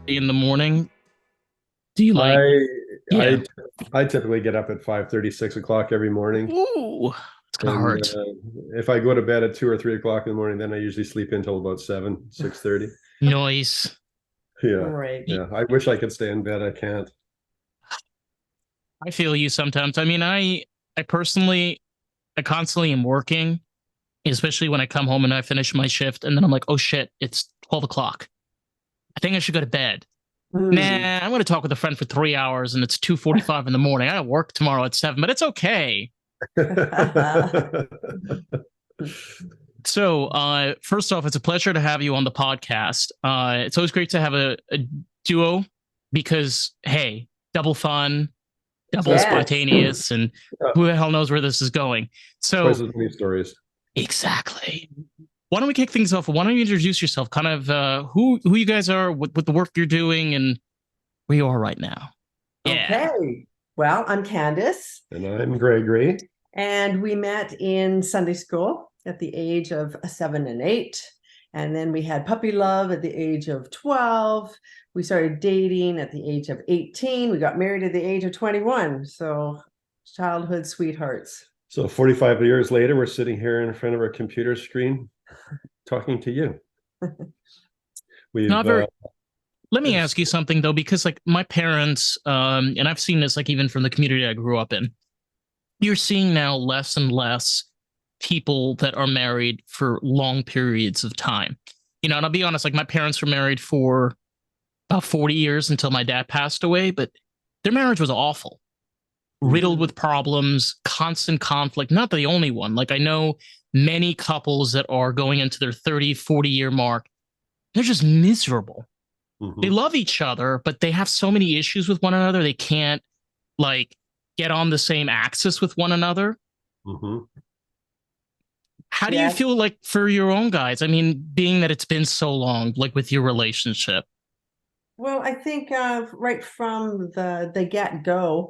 In the morning, do you like? I Yeah. I typically get up at 5:30, 6 o'clock every morning. Ooh, it's gonna And hurt. if I go to bed at 2 or 3 o'clock in the morning, then I usually sleep until about 7, 6:30. Noise. Yeah. Right. Yeah. I wish I could stay in bed. I can't. I feel you sometimes. I mean, I personally, I constantly am working, especially when I come home and I finish my shift, and then I'm like, oh shit, it's 12 o'clock. I think I should go to bed. Mm. Nah, I'm going to talk with a friend for 3 hours, and it's 2:45 in the morning. I got to work tomorrow at 7, but it's okay. So, first off, it's a pleasure to have you on the podcast. It's always great to have a duo because, hey, double fun, double Yes. spontaneous, and who the hell knows where this is going. Twice So, as many stories. exactly. Why don't we kick things off? Why don't you introduce yourself? Kind of who you guys are, with the work you're doing, and where you are right now. Yeah. Okay. Well, I'm Kandace, And I'm Gregory. and we met in Sunday school at the age of 7 and 8. And then we had puppy love at the age of 12. We started dating at the age of 18. We got married at the age of 21. So, childhood sweethearts. So 45 years later, we're sitting here in front of our computer screen talking to you. We've Not very. Let me ask you something though, because like my parents, and I've seen this like even from the community I grew up in, you're seeing now less and less people that are married for long periods of time. You know, and I'll be honest, like my parents were married for about 40 years until my dad passed away, but their marriage was awful, riddled with problems, constant conflict. Not the only one. Like I know many couples that are going into their 30, 40-year mark, they're just miserable. They love each other, but they have so many issues with one another. They can't like get on the same axis with one another. How do you Yes. feel like for your own guys? I mean, being that it's been so long, like with your relationship. Well, I think right from the get-go,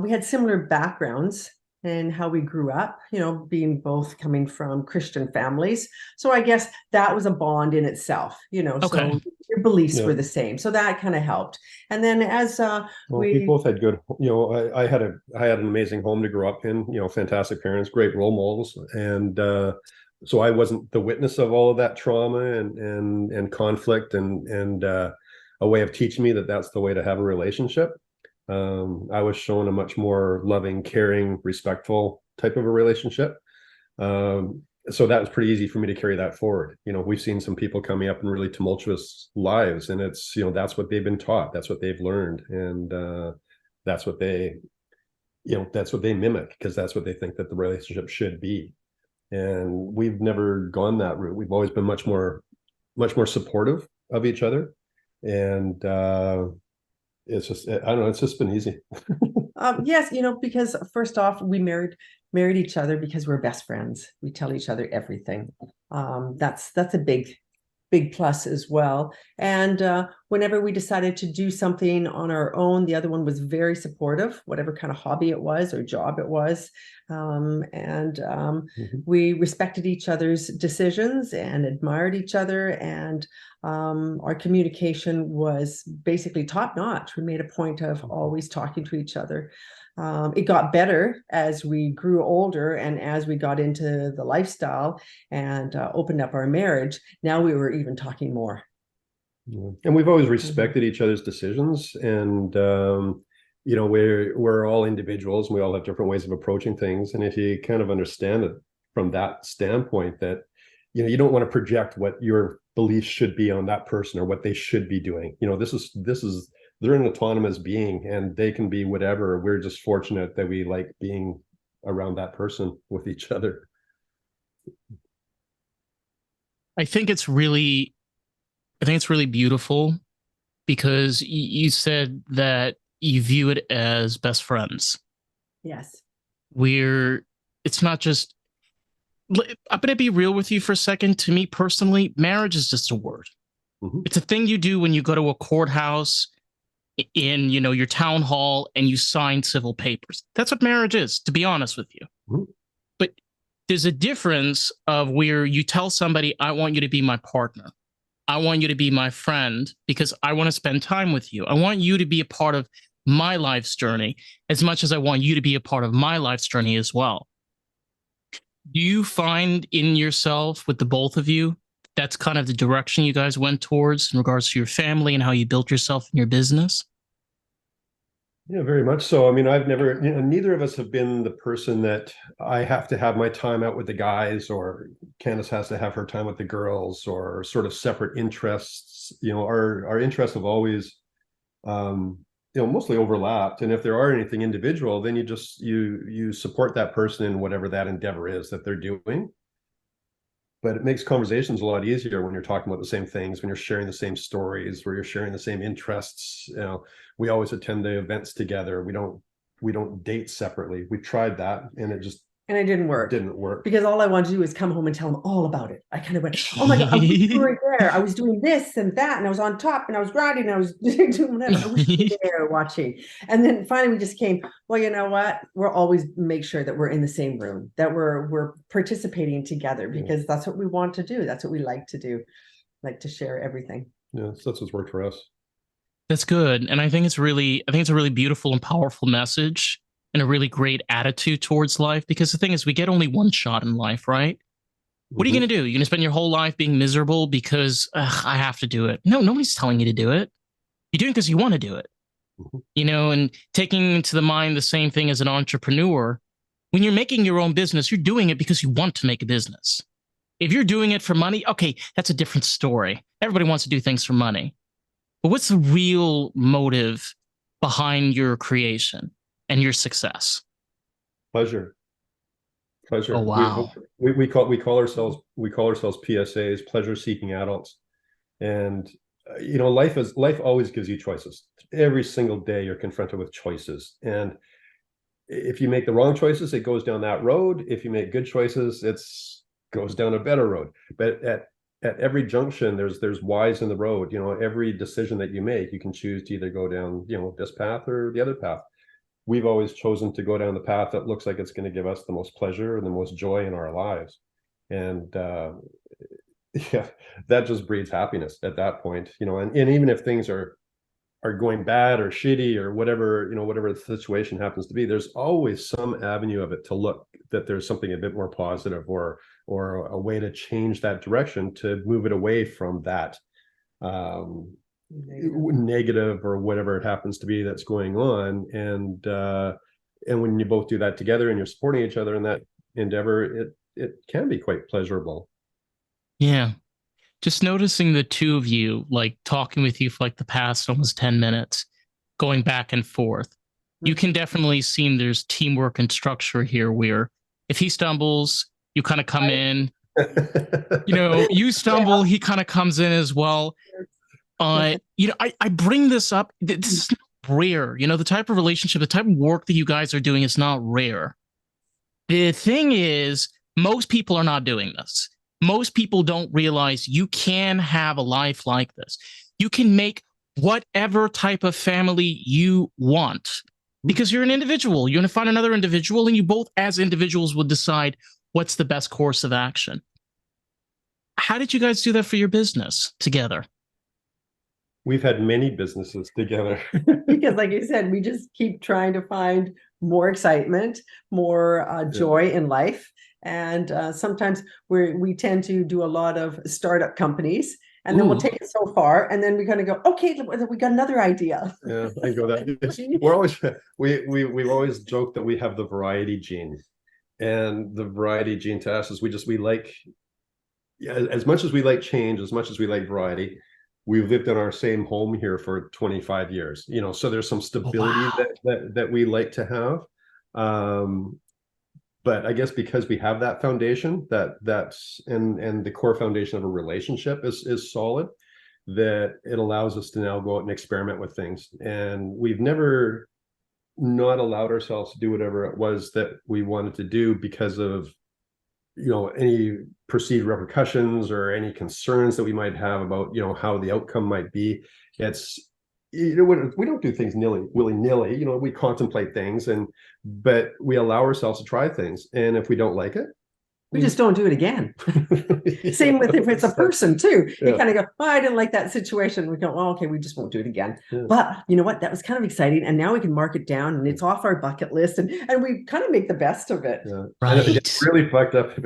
we had similar backgrounds and how we grew up, being both coming from Christian families. So I guess that was a bond in itself, Okay. so your beliefs Yeah. were the same. So that kind of helped. And then as Well, we both had good, I had an amazing home to grow up in, fantastic parents, great role models. And so I wasn't the witness of all of that trauma and conflict and a way of teaching me that that's the way to have a relationship. I was shown a much more loving, caring, respectful type of a relationship. So that was pretty easy for me to carry that forward. We've seen some people coming up in really tumultuous lives, and it's, that's what they've been taught. That's what they've learned. And that's what they, that's what they mimic, because that's what they think that the relationship should be. And we've never gone that route. We've always been much more supportive of each other. And it's just, I don't know, it's just been easy. yes, because first off, we married each other because we're best friends. We tell each other everything. That's a big plus as well. And whenever we decided to do something on our own, the other one was very supportive, whatever kind of hobby it was or job it was. We respected each other's decisions and admired each other. And our communication was basically top notch. We made a point of always talking to each other. It got better as we grew older and as we got into the lifestyle and opened up our marriage. Now we were even talking more. And we've always respected each other's decisions. And, we're all individuals and we all have different ways of approaching things. And if you kind of understand it from that standpoint, that, you don't want to project what your beliefs should be on that person or what they should be doing. This is they're an autonomous being and they can be whatever. We're just fortunate that we like being around that person with each other. I think it's really beautiful because you said that you view it as best friends. Yes. It's not just, I'm going to be real with you for a second. To me personally, marriage is just a word. Mm-hmm. It's a thing you do when you go to a courthouse, in your town hall, and you sign civil papers. That's what marriage is, to be honest with you. Mm-hmm. But there's a difference of where you tell somebody, I want you to be my partner. I want you to be my friend because I want to spend time with you. I want you to be a part of my life's journey as much as I want you to be a part of my life's journey as well. Do you find in yourself, with the both of you, that's kind of the direction you guys went towards in regards to your family and how you built yourself and your business? Yeah, very much so. I mean, I've never, neither of us have been the person that I have to have my time out with the guys, or Candace has to have her time with the girls, or sort of separate interests. Our interests have always, mostly overlapped. And if there are anything individual, then you support that person in whatever that endeavor is that they're doing. But it makes conversations a lot easier when you're talking about the same things, when you're sharing the same stories, where you're sharing the same interests. We always attend the events together. We don't date separately. We tried that, and it didn't work. Because all I wanted to do is come home and tell them all about it. I kind of went, oh my God, I wish you were there. I was doing this and that, and I was on top, and I was grinding, and I was doing whatever. I wish you were there watching. And then finally we just came, well, you know what? We'll always make sure that we're in the same room, that we're participating together, because that's what we want to do. That's what we like to do, like to share everything. Yeah, so that's what's worked for us. That's good. And I think it's a really beautiful and powerful message, and a really great attitude towards life, because the thing is, we get only one shot in life, right? What are you going to do? You're going to spend your whole life being miserable because I have to do it. No, nobody's telling you to do it. You're doing it because you want to do it. And taking into the mind the same thing as an entrepreneur, when you're making your own business, you're doing it because you want to make a business. If you're doing it for money, okay, that's a different story. Everybody wants to do things for money. But what's the real motive behind your creation and your success? Pleasure. Oh, wow. We call ourselves PSAs, pleasure seeking adults. And life always gives you choices. Every single day you're confronted with choices, and if you make the wrong choices, it goes down that road. If you make good choices, it goes down a better road. But at every junction, there's Y's in the road. Every decision that you make, you can choose to either go down this path or the other path. We've always chosen to go down the path that looks like it's going to give us the most pleasure and the most joy in our lives. And yeah, that just breeds happiness at that point. And even if things are going bad or shitty or whatever, whatever the situation happens to be, there's always some avenue of it to look that there's something a bit more positive, or a way to change that direction, to move it away from that negative or whatever it happens to be that's going on. And when you both do that together and you're supporting each other in that endeavor, it can be quite pleasurable. Yeah. Just noticing the two of you, like talking with you for like the past almost 10 minutes, going back and forth, you can definitely see there's teamwork and structure here, where if he stumbles, you kind of come in, you stumble, he kind of comes in as well. I bring this up. This is not rare. The type of relationship, the type of work that you guys are doing is not rare. The thing is, most people are not doing this. Most people don't realize you can have a life like this. You can make whatever type of family you want, because you're an individual. You're going to find another individual, and you both as individuals will decide what's the best course of action. How did you guys do that for your business together? We've had many businesses together. Because like you said, we just keep trying to find more excitement, more joy in life. And sometimes we tend to do a lot of startup companies, and then we'll take it so far, and then we're going to go, okay, we got another idea. Yeah, I go that. We've always joked that we have the variety gene, and the variety gene to us is we like, as much as we like change, as much as we like variety. We've lived in our same home here for 25 years, so there's some stability that we like to have. But I guess because we have that foundation, that's and the core foundation of a relationship is solid. that it allows us to now go out and experiment with things. And we've never not allowed ourselves to do whatever it was that we wanted to do because of, you know, any perceived repercussions or any concerns that we might have about, you know, how the outcome might be. It's, you know, we don't do things willy-nilly, you know, we contemplate things, but we allow ourselves to try things. And if we don't like it, we just don't do it again. Same with if it's a person too. You Yeah. kind of go, oh, I didn't like that situation. We go, oh, okay, we just won't do it again. Yeah. But you know what? That was kind of exciting. And now we can mark it down and it's off our bucket list and we kind of make the best of it. Yeah. Right. And if it gets really fucked up,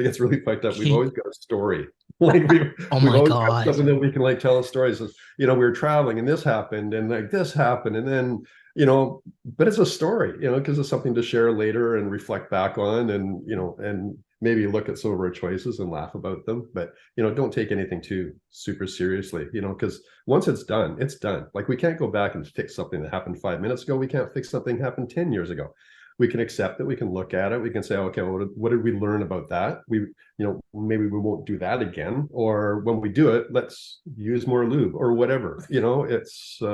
we've always got a story. Like Oh we've my always God. got something that we can like tell us stories of, you know, we were traveling and this happened and like this happened. And then, you know, but it's a story, you know, because it's something to share later and reflect back on and, you know, and maybe look at some of our choices and laugh about them. But, you know, don't take anything too super seriously, you know, because once it's done, it's done. Like we can't go back and fix something that happened 5 minutes ago. We can't fix something that happened 10 years ago. We can accept it. We can look at it. We can say, okay, well, what did we learn about that? We, you know, maybe we won't do that again. Or when we do it, let's use more lube or whatever. You know, it's, you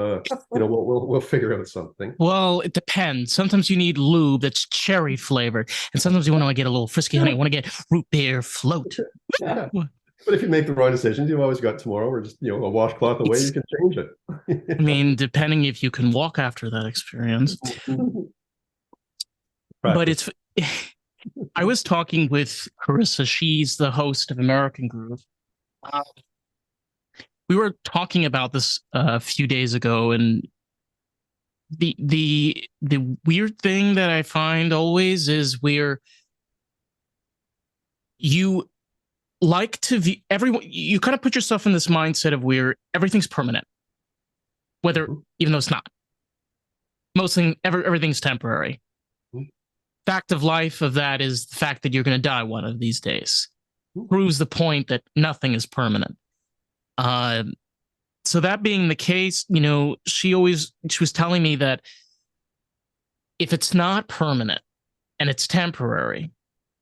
know, we'll figure out something. Well, it depends. Sometimes you need lube that's cherry flavored, and sometimes you want to get a little frisky, honey. I want to get root beer float. Yeah. But if you make the wrong decisions, you've always got tomorrow, or just, you know, a washcloth away, you can change it. I mean, depending if you can walk after that experience. But it's, I was talking with Carissa. She's the host of American Groove. We were talking about this a few days ago, and the weird thing that I find always is you like to view everyone, you kind of put yourself in this mindset of where everything's permanent, whether, even though it's not. Everything's temporary. Fact of life of that is the fact that you're going to die one of these days. Proves the point that nothing is permanent. So that being the case, you know, she was telling me that if it's not permanent and it's temporary,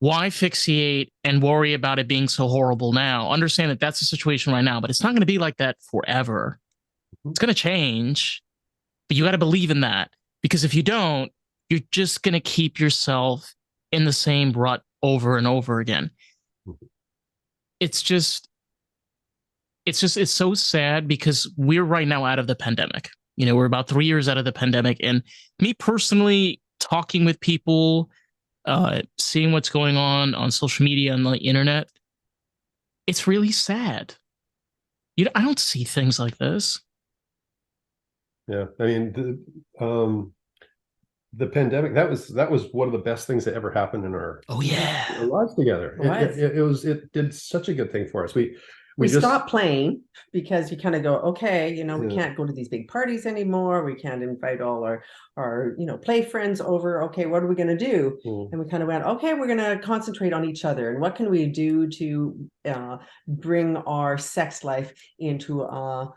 why fixate and worry about it being so horrible now? Understand that that's the situation right now, but it's not going to be like that forever. It's going to change, but you got to believe in that, because if you don't, you're just going to keep yourself in the same rut over and over again. It's so sad because we're right now out of the pandemic. You know, we're about 3 years out of the pandemic. And me personally, talking with people, seeing what's going on social media and the internet, it's really sad. You know, I don't see things like this. Yeah, I mean, the pandemic, that was one of the best things that ever happened in our lives together. It did such a good thing for us. We just stopped playing because you kind of go, okay, you know, we can't go to these big parties anymore. We can't invite all our you know, play friends over. Okay, what are we going to do? And we kind of went, okay, we're going to concentrate on each other. And what can we do to bring our sex life into a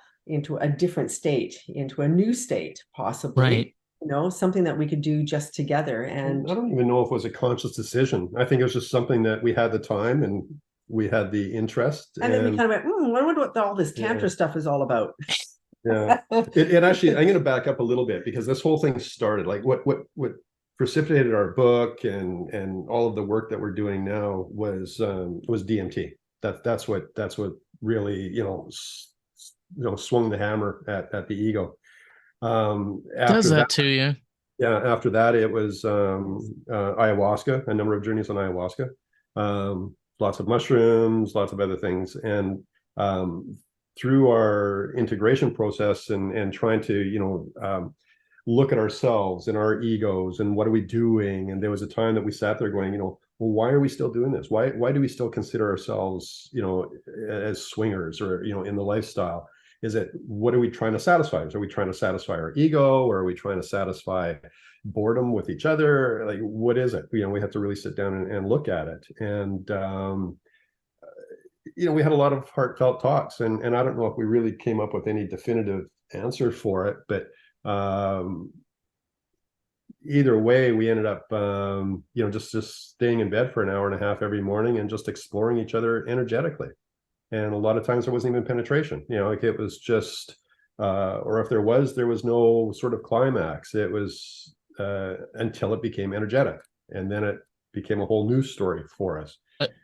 different state, into a new state, possibly. Right. You know, something that we could do just together. And I don't even know if it was a conscious decision. I think it was just something that we had the time and we had the interest. And then we kind of went, I wonder what all this Tantra stuff is all about. Yeah. It actually, I'm going to back up a little bit, because this whole thing started, like what precipitated our book and all of the work that we're doing now was DMT. That's what really, you know, swung the hammer at the ego. Does that to you? Yeah. After that, it was ayahuasca, a number of journeys on ayahuasca, lots of mushrooms, lots of other things. And through our integration process and trying to, you know, look at ourselves and our egos and what are we doing? And there was a time that we sat there going, you know, well, why are we still doing this? Why do we still consider ourselves, you know, as swingers or, you know, in the lifestyle? Is it, what are we trying to satisfy? Are we trying to satisfy our ego, or are we trying to satisfy boredom with each other? Like, what is it? You know, we have to really sit down and look at it. And, you know, we had a lot of heartfelt talks, and I don't know if we really came up with any definitive answer for it, but either way, we ended up, you know, just staying in bed for an hour and a half every morning and just exploring each other energetically. And a lot of times there wasn't even penetration, like it was just, or if there was no sort of climax. It was until it became energetic, and then it became a whole new story for us.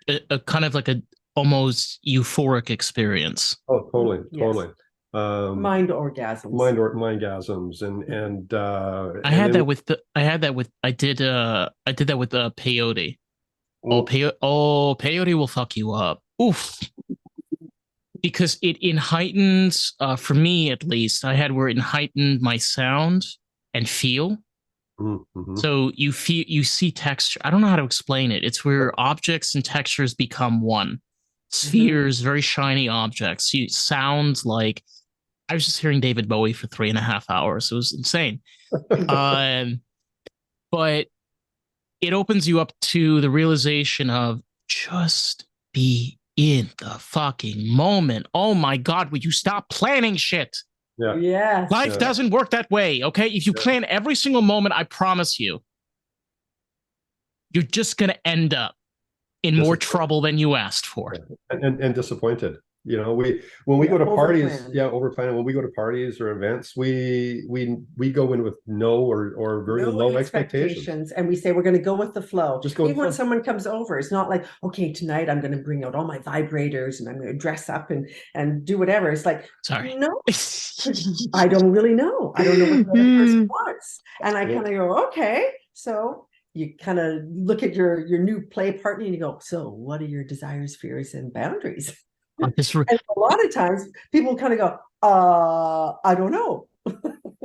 A kind of like a almost euphoric experience. Oh, totally, Yes. totally. Mind orgasms. Mindgasms, and I had that with I did that with peyote. Peyote will fuck you up. Oof. Because it heightens, for me at least, I had where it heightened my sound and feel. Mm-hmm. So you see texture. I don't know how to explain it. It's where objects and textures become one. Spheres, very shiny objects. Sounds like I was just hearing David Bowie for 3.5 hours. It was insane. But it opens you up to the realization of just be in the fucking moment. Oh my God, would you stop planning shit? Yeah. Yes. Life doesn't work that way, okay? If you plan every single moment, I promise you, you're just going to end up in more trouble than you asked for. And disappointed. When we go to parties, overplanning. When we go to parties or events, we go in with no or very low expectations, and we say we're going to go with the flow. Just go. Even when someone comes over, it's not like, okay, tonight I'm going to bring out all my vibrators and I'm going to dress up and do whatever. It's like, sorry, no, I don't really know. I don't know what the other person wants, and I kind of go, okay, so. You kind of look at your new play partner and you go, so what are your desires, fears, and boundaries? And a lot of times people kind of go, I don't know.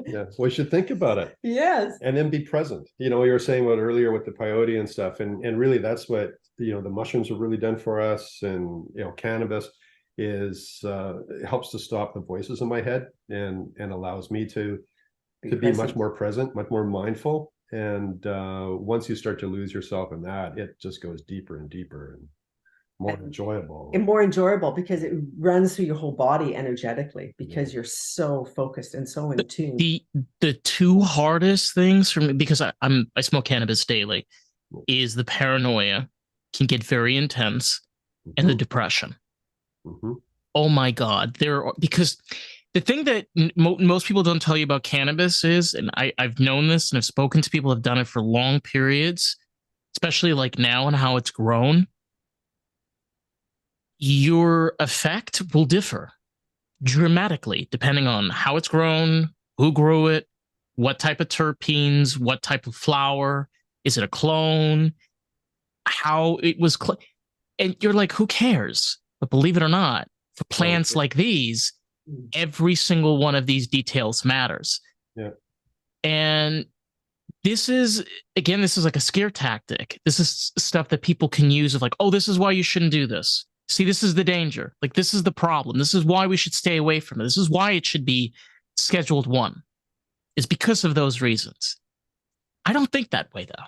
Yeah, we should think about it. Yes. And then be present. You were saying about earlier with the peyote and stuff, and really that's what the mushrooms have really done for us. And cannabis is it helps to stop the voices in my head and allows me to be much more present, much more mindful. And once you start to lose yourself in that, it just goes deeper and deeper and more enjoyable. And more enjoyable because it runs through your whole body energetically because you're so focused and so in tune. The two hardest things for me, because I smoke cannabis daily, is the paranoia can get very intense and the depression. Oh my God. Because the thing that most people don't tell you about cannabis is, and I've known this and I've spoken to people who have done it for long periods, especially like now and how it's grown, your effect will differ dramatically depending on how it's grown, who grew it, what type of terpenes, what type of flower, is it a clone, how it was, and you're like, who cares? But believe it or not, for plants like these, every single one of these details matters. Yeah. And this is like a scare tactic. This is stuff that people can use of like, oh, this is why you shouldn't do this. See, this is the danger. Like, this is the problem. This is why we should stay away from it. This is why it should be scheduled 1. It's because of those reasons. I don't think that way, though.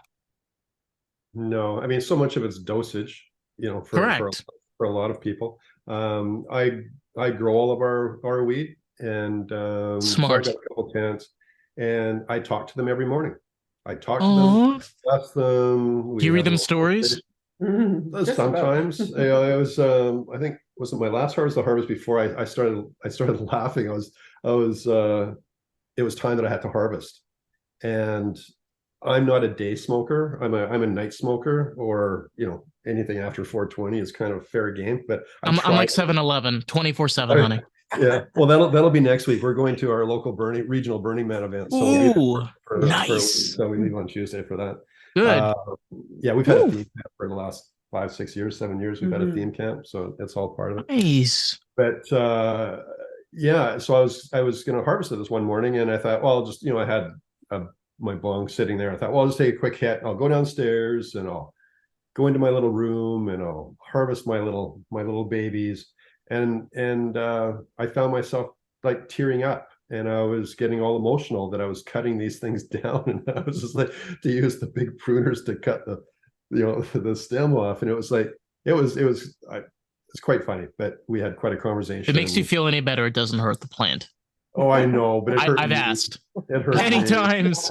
No, I mean, so much of it's dosage, for a lot of people. I grow all of our weed, and smart. So I got a couple tents, and I talk to them every morning. I talk to them, bless them. Do you read them stories? Sometimes. I was I think wasn't my last harvest, the harvest before I started laughing. It was time that I had to harvest, and I'm not a day smoker. I'm a night smoker, or anything after 4:20 is kind of fair game. But I'm like 7-Eleven, 24/7, honey. Yeah, well, that'll be next week. We're going to our local regional Burning Man event. So nice. So we leave on Tuesday for that. Good. Yeah, we've had a theme camp for the last 5, 6 years, 7 years. We've had a theme camp, so it's all part of it. Nice. But yeah, so I was going to harvest it this one morning, and I thought, well, just I had my bong sitting there. I thought, well, I'll just take a quick hit. I'll go downstairs and I'll go into my little room and I'll harvest my little babies. And I found myself like tearing up, and I was getting all emotional that I was cutting these things down, and I was just like to use the big pruners to cut the stem off, and it was like it's quite funny, but we had quite a conversation. If it makes you feel any better, it doesn't hurt the plant. Oh, I know, but I've asked many times.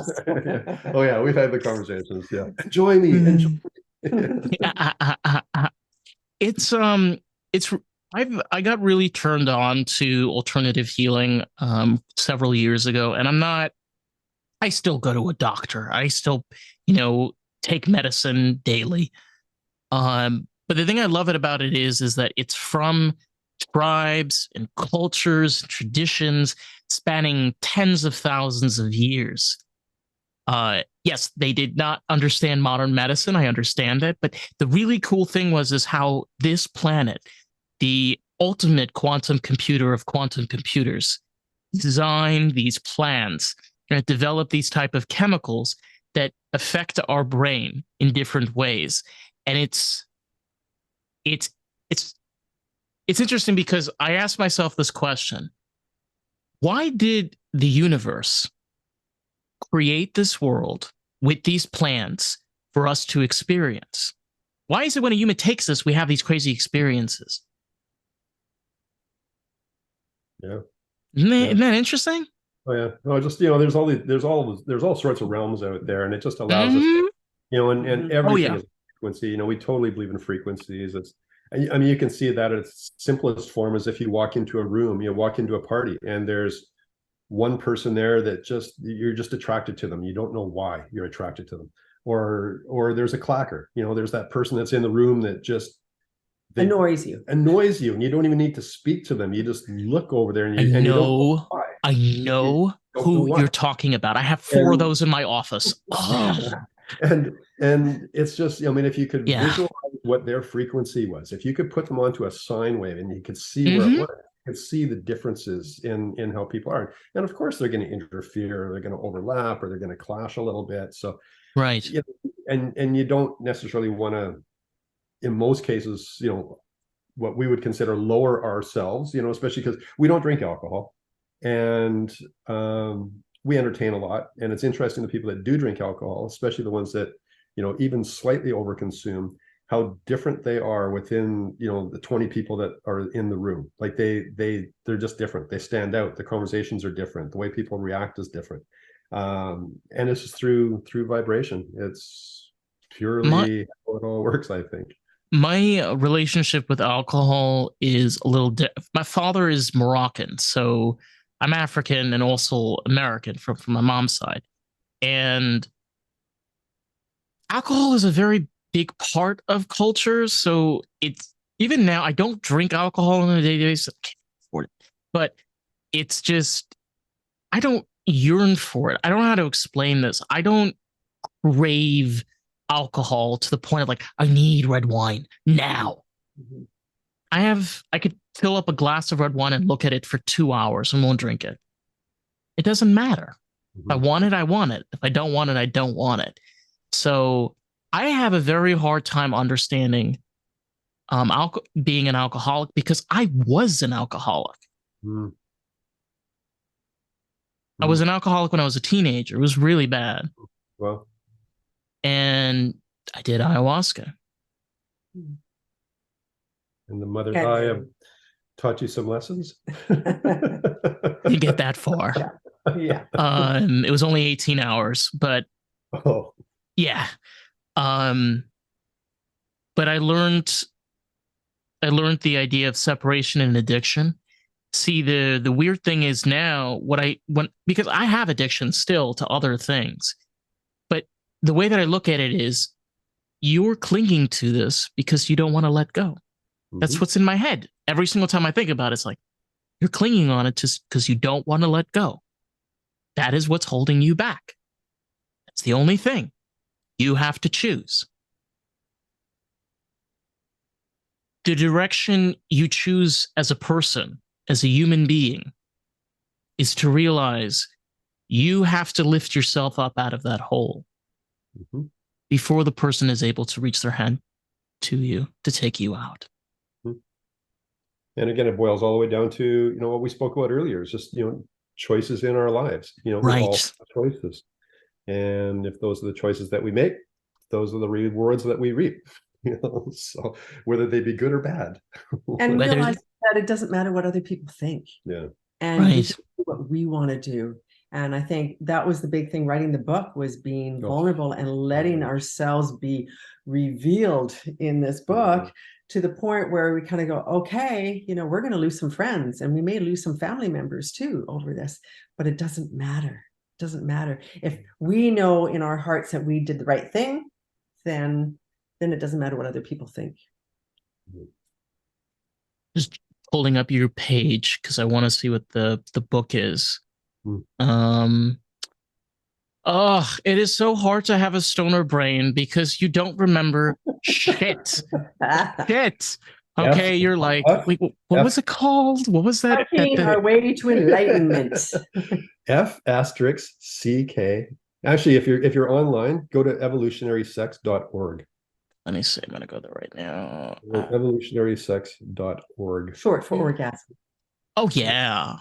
Oh yeah, we've had the conversations. Yeah, enjoy me. Enjoy me. It's I got really turned on to alternative healing several years ago, and I still go to a doctor. I still, take medicine daily. But the thing I love about it is that it's from tribes and cultures, traditions spanning tens of thousands of years. Yes, they did not understand modern medicine. I understand it, but the really cool thing is how this planet, the ultimate quantum computer of quantum computers, designed these plans and developed these type of chemicals that affect our brain in different ways. And it's interesting because I asked myself this question: why did the universe create this world with these plans for us to experience? Why is it when a human takes this, we have these crazy experiences? Yeah. Isn't that interesting? Oh yeah. No, just there's all sorts of realms out there, and it just allows us to, and everything is frequency. We totally believe in frequencies. I mean, you can see that at its simplest form is if you walk into a room, you walk into a party, and there's one person there that you're just attracted to them. You don't know why you're attracted to them. Or there's a clacker. There's that person that's in the room that just annoys you, and you don't even need to speak to them. You just look over there, and you don't know why. I know who you're talking about. I have 4 of those in my office. Oh. And it's just, I mean, if you could visualize what their frequency was, if you could put them onto a sine wave and you could see where it was, you could see the differences in how people are. And of course, they're going to interfere, they're going to overlap, or they're going to clash a little bit. So, right. And you don't necessarily want to, in most cases, what we would consider lower ourselves, especially because we don't drink alcohol, and we entertain a lot. And it's interesting, the people that do drink alcohol, especially the ones that even slightly overconsume, how different they are within the 20 people that are in the room. Like they're just different. They stand out. The conversations are different. The way people react is different. And it's just through vibration. It's purely how it all works, I think. My relationship with alcohol is a little my father is Moroccan, so I'm African and also American from my mom's side. And alcohol is a very big part of culture. So it's, even now, I don't drink alcohol on a daily basis. I can't afford it. But it's just, I don't yearn for it. I don't know how to explain this. I don't crave alcohol to the point of like, I need red wine now. Mm-hmm. I could fill up a glass of red wine and look at it for 2 hours and won't drink it. It doesn't matter. Mm-hmm. If I want it, I want it. If I don't want it, I don't want it. So I have a very hard time understanding being an alcoholic, because I was an alcoholic. Mm. I was an alcoholic when I was a teenager. It was really bad. Well, and I did ayahuasca. And the mother Aya taught you some lessons? Didn't get that far. Yeah. It was only 18 hours, but yeah. But I learned the idea of separation and addiction. See, the weird thing is now because I have addiction still to other things, but the way that I look at it is, you're clinging to this because you don't want to let go. Mm-hmm. That's what's in my head. Every single time I think about it, it's like, you're clinging on it just because you don't want to let go. That is what's holding you back. That's the only thing. You have to choose. The direction you choose as a person, as a human being, is to realize you have to lift yourself up out of that hole. Mm-hmm. Before the person is able to reach their hand to you to take you out. And again, it boils all the way down to, what we spoke about earlier. It's just, choices in our lives, right. All choices. And if those are the choices that we make, those are the rewards that we reap. So whether they be good or bad. And realize that it doesn't matter what other people think. Yeah. And what we want to do. And I think that was the big thing writing the book, was being vulnerable and letting ourselves be revealed in this book, to the point where we kind of go, okay, you know, we're going to lose some friends and we may lose some family members too over this, but it doesn't matter. It doesn't matter. If we know in our hearts that we did the right thing, then it doesn't matter what other people think. Just pulling up your page because I want to see what the book is. Oh, it is so hard to have a stoner brain because you don't remember shit. Shit. Okay, you're like, wait, what was it called? What was that? Our way to enlightenment. F***CK. Actually, if you're online, go to evolutionarysex.org. Let me see. I'm gonna go there right now. Evolutionarysex.org. Short for orgasm. Oh yeah.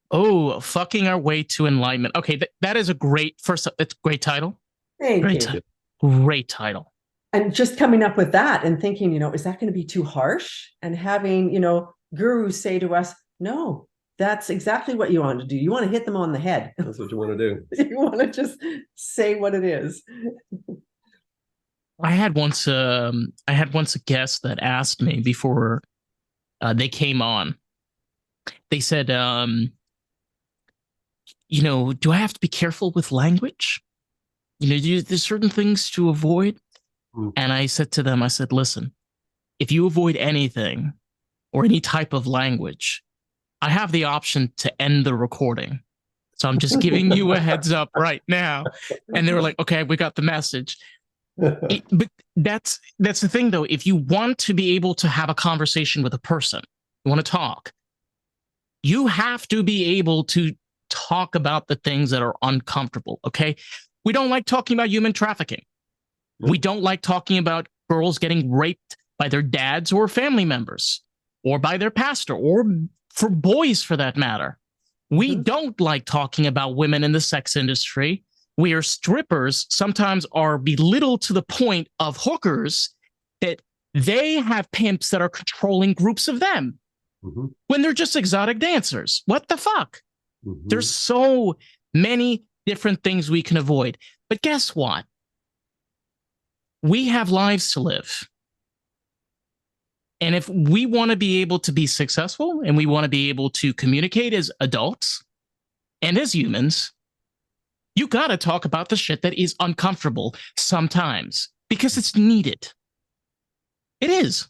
Oh, fucking our way to enlightenment. Okay, that is a great first. It's a great title. Thank you. Great title. And just coming up with that and thinking, you know, is that going to be too harsh? And having, you know, gurus say to us, no, that's exactly what you want to do. You want to hit them on the head. That's what you want to do. You want to just say what it is. I had once a guest that asked me before they came on. They said, you know, do I have to be careful with language? You know, there's certain things to avoid. And I said to them, I said, listen, if you avoid anything or any type of language, I have the option to end the recording. So I'm just giving you a heads up right now. And they were like, okay, we got the message. But that's the thing, though. If you want to be able to have a conversation with a person, you want to talk, you have to be able to talk about the things that are uncomfortable. Okay. We don't like talking about human trafficking. We don't like talking about girls getting raped by their dads or family members, or by their pastor, or for boys for that matter. We don't like talking about women in the sex industry, where strippers sometimes are belittled to the point of hookers, that they have pimps that are controlling groups of them when they're just exotic dancers. What the fuck? There's so many different things we can avoid. But guess what? We have lives to live. And if we want to be able to be successful, and we want to be able to communicate as adults and as humans, you got to talk about the shit that is uncomfortable sometimes, because it's needed. It is.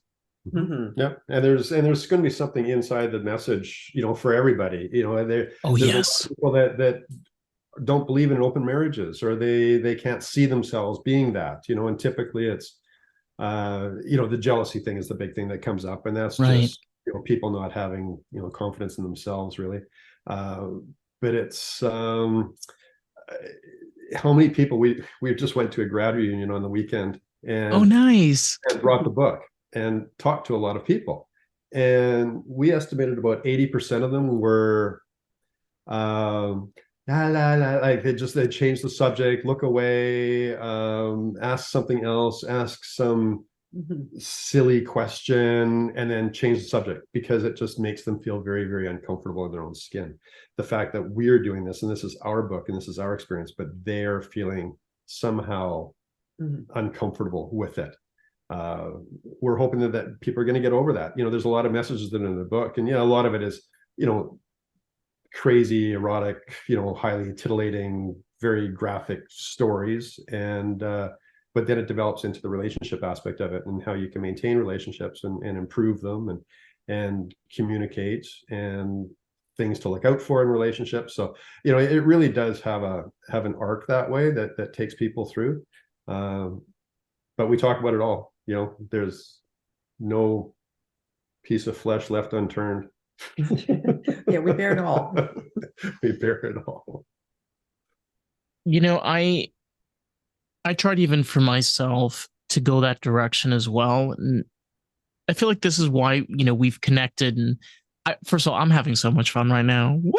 Yeah, and there's going to be something inside the message, you know, for everybody. You know, there's people that don't believe in open marriages, or they can't see themselves being that, you know, and typically it's you know, the jealousy thing is the big thing that comes up, and that's just, you know, people not having, you know, confidence in themselves, really. But it's how many people we just went to a grad reunion on the weekend, and nice, and brought the book and talked to a lot of people, and we estimated about 80% of them were like they change the subject, look away, ask something else, ask some silly question, and then change the subject, because it just makes them feel very, very uncomfortable in their own skin. The fact that we're doing this, and this is our book and this is our experience, but they're feeling somehow uncomfortable with it. We're hoping that people are going to get over that. You know, there's a lot of messages that are in the book, and yeah, a lot of it is, you know, crazy, erotic, you know, highly titillating, very graphic stories, and but then it develops into the relationship aspect of it, and how you can maintain relationships and improve them, and communicate, and things to look out for in relationships. So, you know, it really does have an arc that way that takes people through. But we talk about it all. You know, there's no piece of flesh left unturned. Yeah, we bear it all. We bear it all. You know, I tried even for myself to go that direction as well. And I feel like this is why, you know, we've connected. And first of all, I'm having so much fun right now. Woo!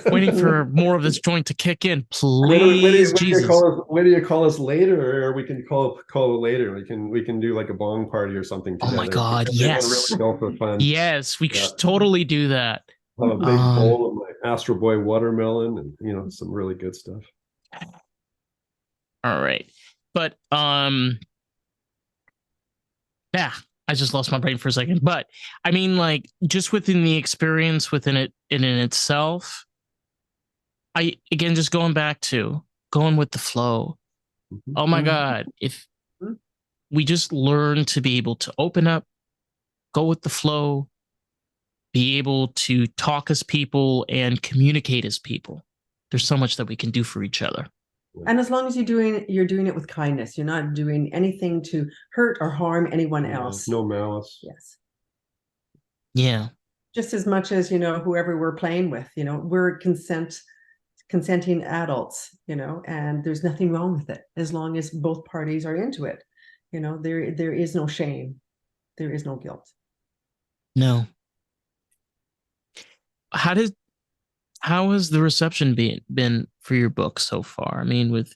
Waiting for more of this joint to kick in, please. Jesus. When do you call us later? Or we can call later. We can do like a bong party or something together. Oh my God, yes. Really go for fun. Yes, we should totally do that. I'll have a big bowl of my Astro Boy watermelon, and you know, some really good stuff. All right. But yeah, I just lost my brain for a second. But I mean, like, just within the experience within it in itself, I again just going back to going with the flow. Oh my God. If we just learn to be able to open up, go with the flow, be able to talk as people and communicate as people, there's so much that we can do for each other. And as long as you're doing it with kindness, you're not doing anything to hurt or harm anyone else. No malice. Yes. Yeah. Just as much as, you know, whoever we're playing with, you know, we're consenting adults, you know, and there's nothing wrong with it as long as both parties are into it. You know, there is no shame. There is no guilt. No. How has the reception been for your book so far? I mean, with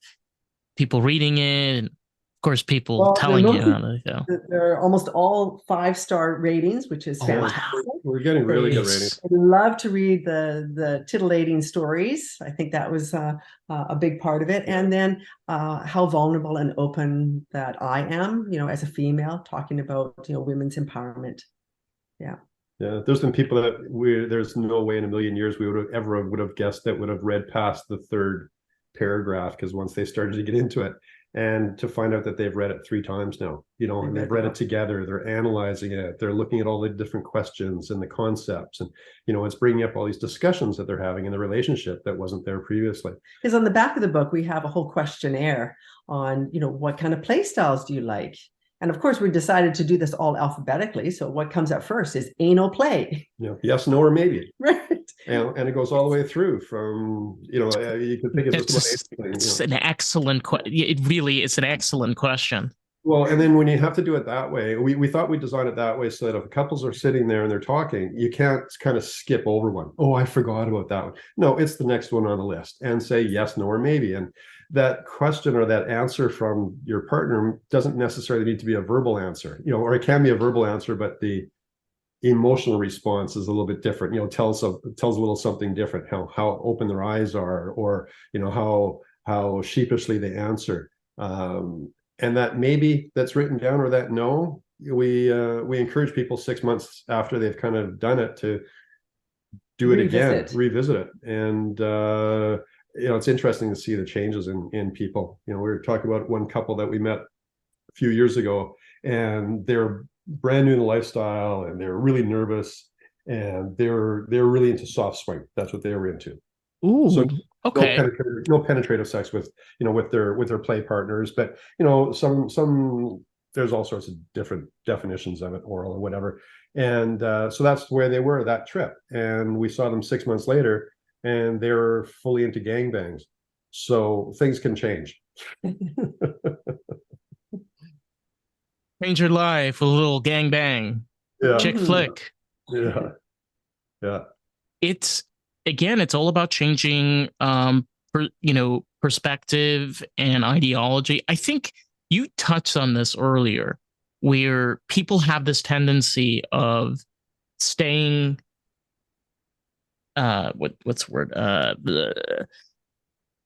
people reading it, and of course, people telling you how to go. They're almost all 5-star ratings, which is fantastic. Wow. We're getting really good ratings. I love to read the titillating stories. I think that was a big part of it. And then how vulnerable and open that I am, you know, as a female, talking about, you know, women's empowerment. Yeah. Yeah, there's been people that there's no way in a million years we would have guessed that would have read past the 3rd paragraph, because once they started to get into it, and to find out that they've read it 3 times now, you know, and they've read it together, they're analyzing it, they're looking at all the different questions and the concepts, and you know, it's bringing up all these discussions that they're having in the relationship that wasn't there previously. Because on the back of the book we have a whole questionnaire on, you know, what kind of play styles do you like? And of course, we decided to do this all alphabetically. So what comes up first is anal play. You know, yes, no, or maybe. Right. And it goes all the way through from, you know, you can think of this. It's an excellent question. It really is an excellent question. Well, and then when you have to do it that way, we thought we designed it that way so that if couples are sitting there and they're talking, you can't kind of skip over one. Oh, I forgot about that one. No, it's the next one on the list, and say yes, no, or maybe. And that question or that answer from your partner doesn't necessarily need to be a verbal answer, you know, or it can be a verbal answer, but the emotional response is a little bit different, you know, tells a little something different, how open their eyes are, or, you know, how sheepishly they answer. And that maybe that's written down, or that no, we encourage people 6 months after they've kind of done it to do it again, revisit it. And you know, it's interesting to see the changes in people. You know, we were talking about one couple that we met a few years ago, and they're brand new in the lifestyle, and they're really nervous, and they're really into soft swing. That's what they were into. Ooh, so okay. No penetrative sex with, you know, with their play partners, but you know, some there's all sorts of different definitions of it, oral or whatever. And so that's where they were that trip, and we saw them 6 months later, and they're fully into gangbangs. So things can change. Change your life with a little gangbang. Yeah. Chick flick. Yeah. Yeah. It's all about changing you know, perspective and ideology. I think you touched on this earlier, where people have this tendency of staying what's the word?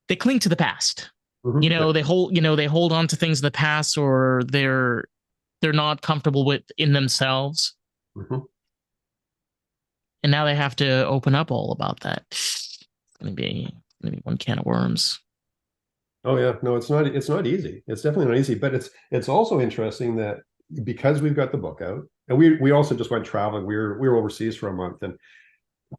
They cling to the past. Mm-hmm. You know, they hold on to things in the past, or they're not comfortable in themselves. Mm-hmm. And now they have to open up all about that. It's gonna be one can of worms. Oh yeah, no, it's not easy. It's definitely not easy, but it's also interesting that because we've got the book out, and we also just went traveling. We were overseas for a month, and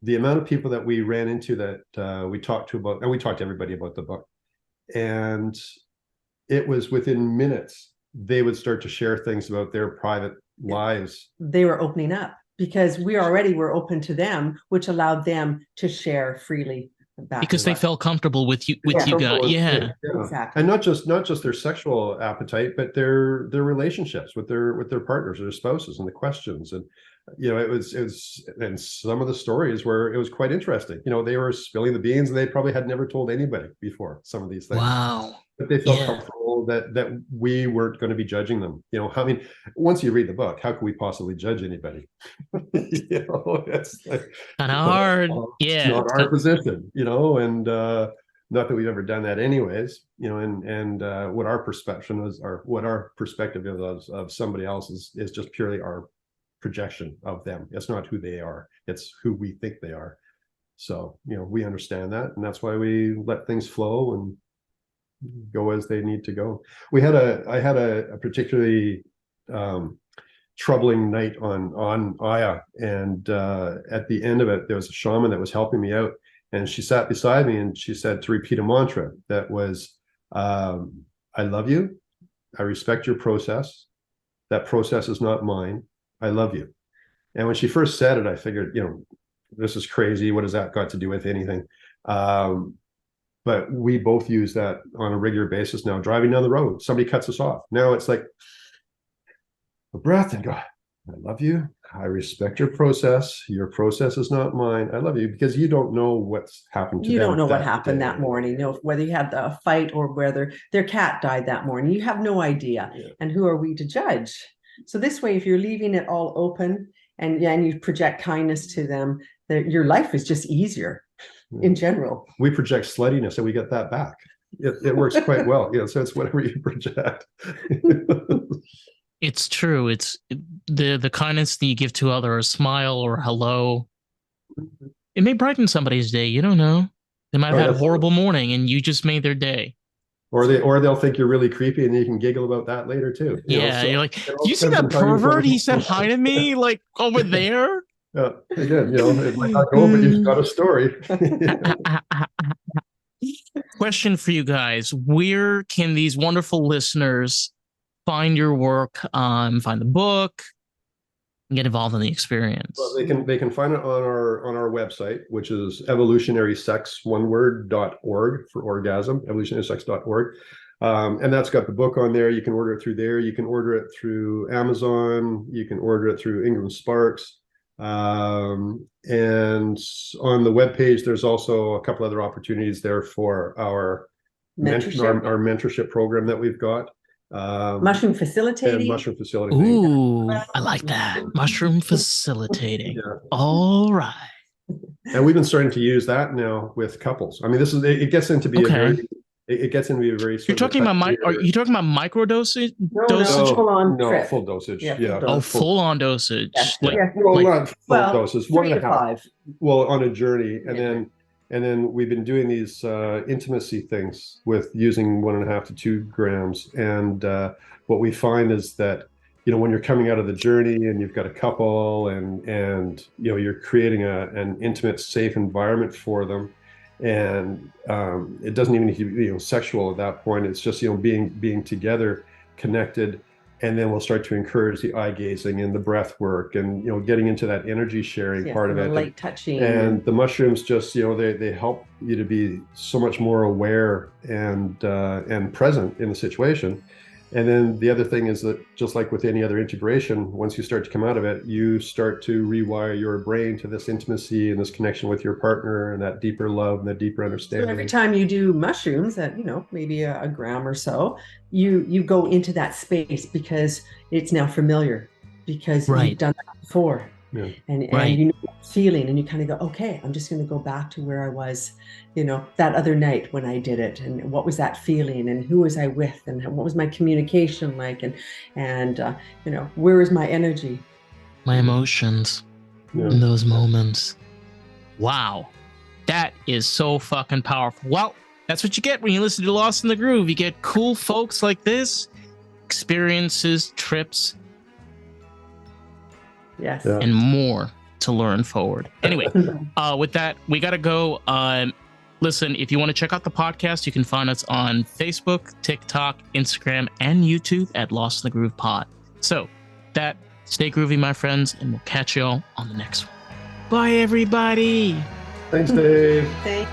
the amount of people that we ran into that we talked to about, and we talked to everybody about the book, and it was within minutes they would start to share things about their private lives. They were opening up because we already were open to them, which allowed them to share freely. Because they felt comfortable with you guys. Yeah. Exactly. And not just their sexual appetite, but their relationships with their partners or their spouses, and the questions. And you know, it was and some of the stories where it was quite interesting. You know, they were spilling the beans, and they probably had never told anybody before some of these things. Wow. But they felt Yeah. comfortable that we weren't going to be judging them. I mean, once you read the book, how can we possibly judge anybody? It's like Kind of hard. it's Yeah. not our position, and not that we've ever done that anyways, and what our perception is, or what our perspective is of somebody else is just purely our projection of them. It's not who they are, it's who we think they are. So, we understand that, and that's why we let things flow and go as they need to go. I had a particularly troubling night on Aya, and at the end of it, there was a shaman that was helping me out, and she sat beside me and she said to repeat a mantra that was, I love you, I respect your process, that process is not mine, I love you. And when she first said it, I figured, this is crazy, what has that got to do with anything? But we both use that on a regular basis now. Driving down the road, somebody cuts us off. Now it's like a breath and go, I love you. I respect your process. Your process is not mine. I love you, because you don't know what's happened to them. You don't know what happened day. that morning, whether you had a fight or whether their cat died that morning. You have no idea. Yeah. And who are we to judge? So this way, if you're leaving it all open and you project kindness to them, your life is just easier. In general, we project sluttiness and we get that back. It works quite well. So it's whatever you project. It's true. It's the kindness that you give to others, a smile or hello. It may brighten somebody's day. You don't know. They might have had a horrible morning and you just made their day. Or they'll think you're really creepy and you can giggle about that later too. Yeah, you're like, do you see that pervert? He said hi to me, like over there. Again, it might not go, but you've got a story. Question for you guys: where can these wonderful listeners find your work? Find the book, and get involved in the experience. Well, they can find it on our website, which is evolutionarysex.org for orgasm, evolutionarysex.org. And that's got the book on there. You can order it through there. You can order it through Amazon. You can order it through Ingram Sparks. And on the webpage, there's also a couple other opportunities there for our mentorship program that we've got. Mushroom facilitating. Ooh, I like that. Mushroom facilitating. Yeah. All right. And we've been starting to use that now with couples. I mean, it gets into be it gets into be a very. You're talking about are you talking about micro dosage? No, full on. No, full dosage. Yeah. Full on dosage. Yeah. Not full doses. 3 to 5. Well, on a journey, and then we've been doing these intimacy things with using 1.5 to 2 grams. And what we find is that, when you're coming out of the journey and you've got a couple and you're creating an intimate, safe environment for them. And it doesn't even need to be sexual at that point. It's just being together, connected, and then we'll start to encourage the eye gazing and the breath work and getting into that energy sharing part of it. Light touching. And the mushrooms just they help you to be so much more aware and present in the situation. And then the other thing is that, just like with any other integration, once you start to come out of it, you start to rewire your brain to this intimacy and this connection with your partner and that deeper love and that deeper understanding. So every time you do mushrooms at, maybe a gram or so, you go into that space because it's now familiar, because you've done that before. Yeah. And you know that feeling, and you kind of go, okay, I'm just going to go back to where I was, that other night when I did it, and what was that feeling, and who was I with, and what was my communication like, and where is my energy, my emotions in those moments. Wow, that is so fucking powerful. Well, that's what you get when you listen to Lost in the Groove. You get cool folks like this, experiences, trips. Yes. And more to learn forward. Anyway, with that, we got to go. Listen, if you want to check out the podcast, you can find us on Facebook, TikTok, Instagram, and YouTube at Lost in the Groove Pod. So, stay groovy, my friends, and we'll catch you all on the next one. Bye, everybody. Thanks, Dave. Thanks.